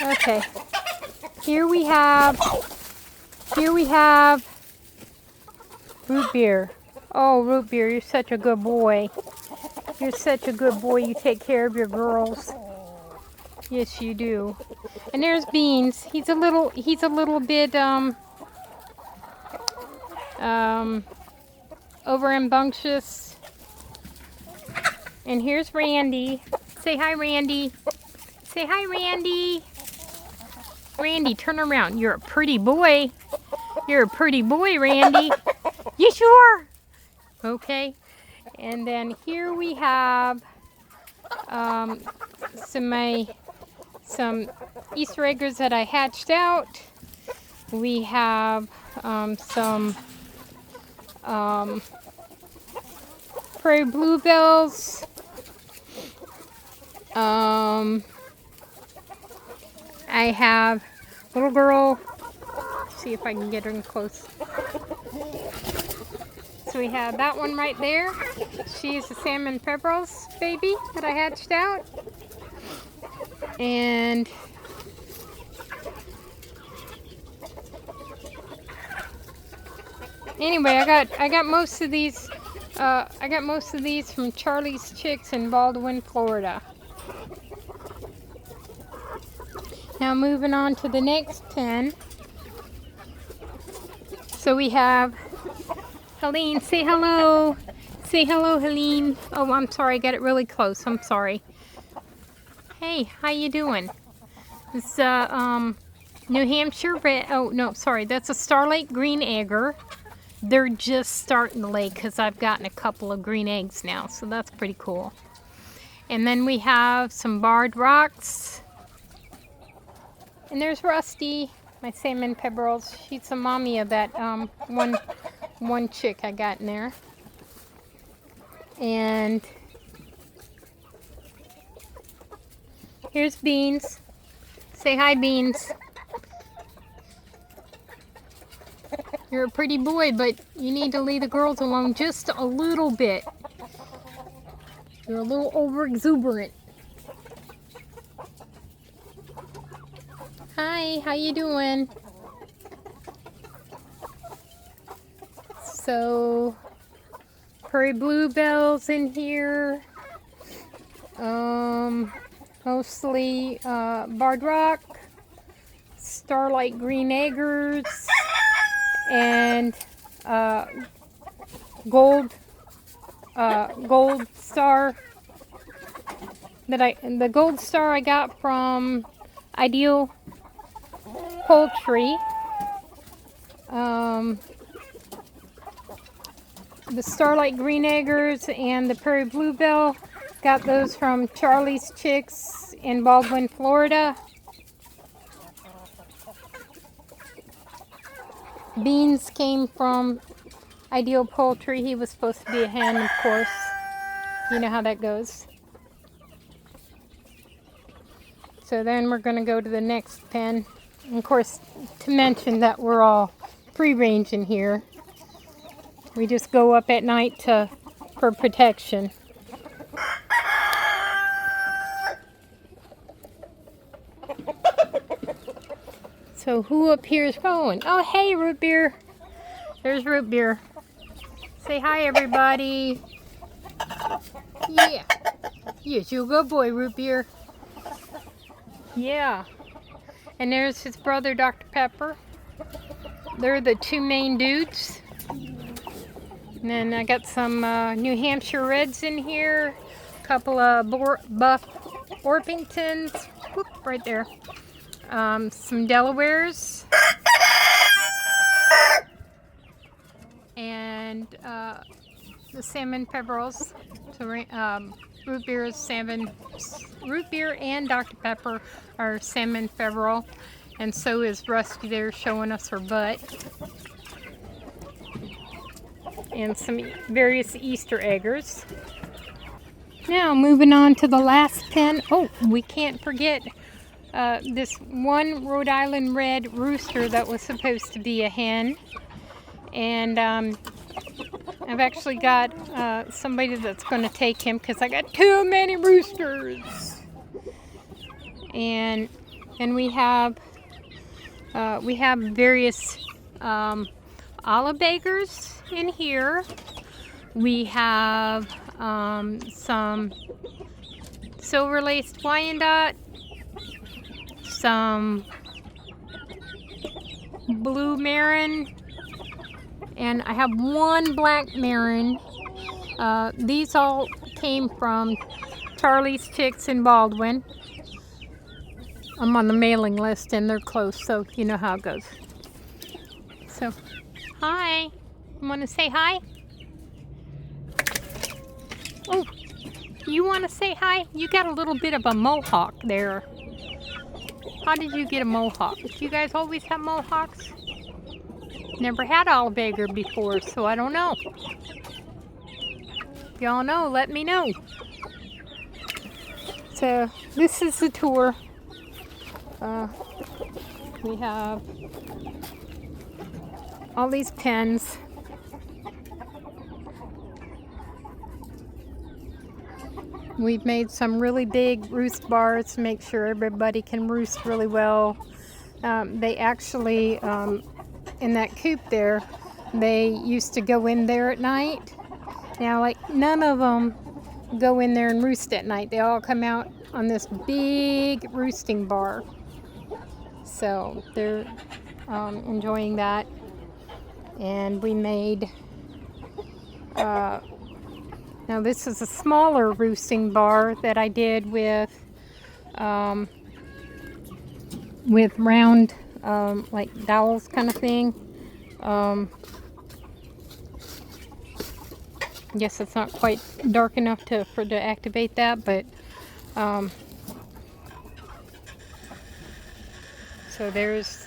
Okay. Here we have Root Beer. Oh, Root Beer, you're such a good boy. You're such a good boy. You take care of your girls. Yes, you do. And there's Beans. He's a little bit over rambunctious. And here's Randy. Say hi, Randy. Say hi, Randy. Randy, turn around. You're a pretty boy. You're a pretty boy, Randy. Yes, you are. Okay. And then here we have some Easter eggs that I hatched out. We have some prairie bluebells. I have little girl. See if I can get her in close. So we have that one right there. She's a salmon pepperell's baby that I hatched out. And anyway, I got most of these from Charlie's Chicks in Baldwin, Florida. Now moving on to the next pen. So we have Helene. Say hello. Say hello, Helene. Oh, I'm sorry. I got it really close. I'm sorry. Hey, how you doing? It's New Hampshire red. Oh no, sorry. That's a Starlight Green Egger. They're just starting to lay because I've gotten a couple of green eggs now, so that's pretty cool. And then we have some Barred Rocks. And there's Rusty, my salmon pepperells. She's the mommy of that one chick I got in there. And here's Beans. Say hi, Beans. You're a pretty boy, but you need to leave the girls alone just a little bit. You're a little over exuberant. Hi, how you doing? So, prairie bluebells in here. Mostly Barred Rock, Starlight Green Eggers, and Gold Star. The Gold Star I got from Ideal Poultry. The Starlight Green Eggers and the Prairie Bluebell, got those from Charlie's Chicks in Baldwin, Florida. Beans came from Ideal Poultry. He was supposed to be a hen, of course. You know how that goes. So then we're going to go to the next pen. And of course, to mention that we're all free range in here. We just go up at night for protection. So who up here is going? Oh, hey, Root Beer. There's Root Beer. Say hi, everybody. Yeah. Yes, you're a good boy, Root Beer. Yeah. And there's his brother, Dr. Pepper. They're the two main dudes. And then I got some New Hampshire Reds in here. A couple of Buff Orpingtons. Whoop, right there. Some Delawares. And the salmon pepperells. So, Root Beer and Dr. Pepper are salmon pepperell. And so is Rusty there showing us her butt. And some various Easter eggers. Now moving on to the last pen. Oh, we can't forget this one Rhode Island Red rooster that was supposed to be a hen. And I've actually got somebody that's going to take him because I got too many roosters. And And we have various olive bakers in here. We have some silver-laced Wyandotte, some blue Marin, and I have one black Marin. These all came from Charlie's Chicks in Baldwin. I'm on the mailing list and they're close, so you know how it goes. So, hi. You want to say hi? Oh, you want to say hi? You got a little bit of a mohawk there. How did you get a mohawk? Do you guys always have mohawks? Never had olive baker before, so I don't know. If y'all know, let me know. So, this is the tour. We have all these pens. We've made some really big roost bars to make sure everybody can roost really well. They actually, in that coop there, they used to go in there at night. Now, like, none of them go in there and roost at night. They all come out on this big roosting bar. So they're enjoying that. And we made, now this is a smaller roosting bar that I did with round, like dowels kind of thing. Guess it's not quite dark enough to activate that, but so there's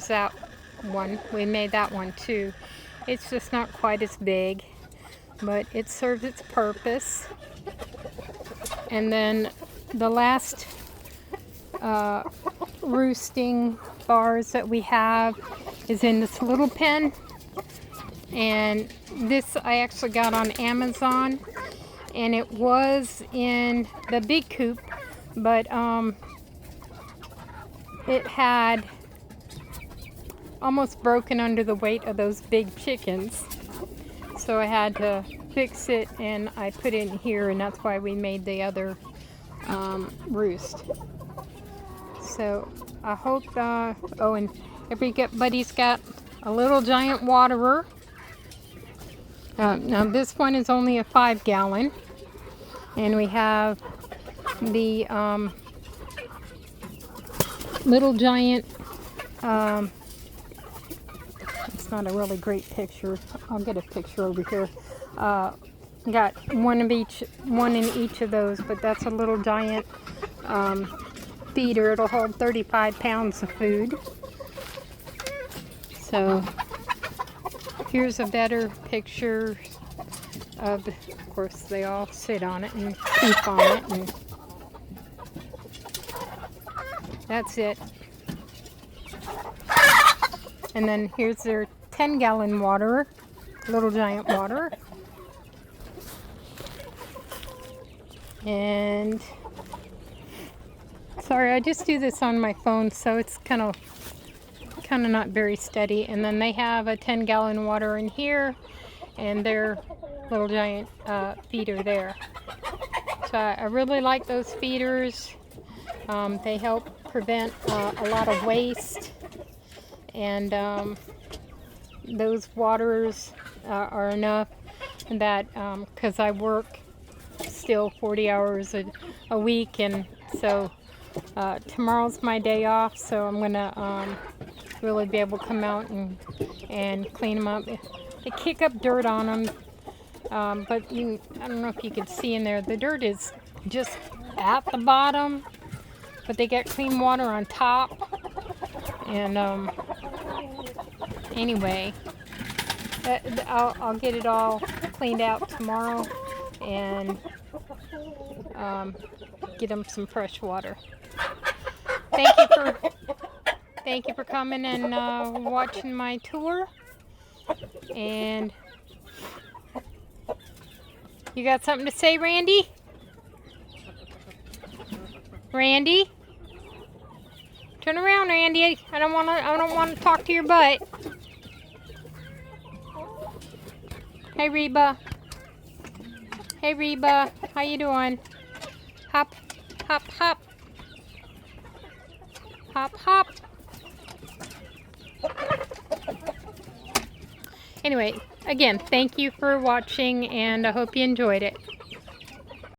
that one. We made that one too. It's just not quite as big, but it serves its purpose. And then the last roosting bars that we have is in this little pen, and this I actually got on Amazon, and it was in the big coop, but it had almost broken under the weight of those big chickens, so I had to fix it and I put it in here, and that's why we made the other roost. So I hope oh, and everybody's got a little giant waterer. Now this one is only a 5-gallon, and we have the little giant, it's not a really great picture. I'll get a picture over here. Got one in each of those, but that's a little giant feeder. It'll hold 35 pounds of food. So here's a better picture of course they all sit on it and keep on it, and that's it. And then here's their 10-gallon waterer, little giant waterer. And sorry, I just do this on my phone, so it's kind of not very steady. And then they have a 10-gallon water in here, and their little giant feeder there. So I really like those feeders. They help prevent a lot of waste, and those waterers are enough that because I work still 40 hours a week, and so tomorrow's my day off, so I'm gonna really be able to come out and clean them up. They kick up dirt on them, but I don't know if you can see in there, the dirt is just at the bottom, but they get clean water on top. And anyway, I'll get it all cleaned out tomorrow and get them some fresh water. Thank you for coming and watching my tour. And you got something to say, Randy? Randy? Turn around, Randy. I don't want to talk to your butt. Hey, Reba. Hey, Reba. How you doing? Hop, hop, hop. Hop, hop. Anyway, again, thank you for watching, and I hope you enjoyed it.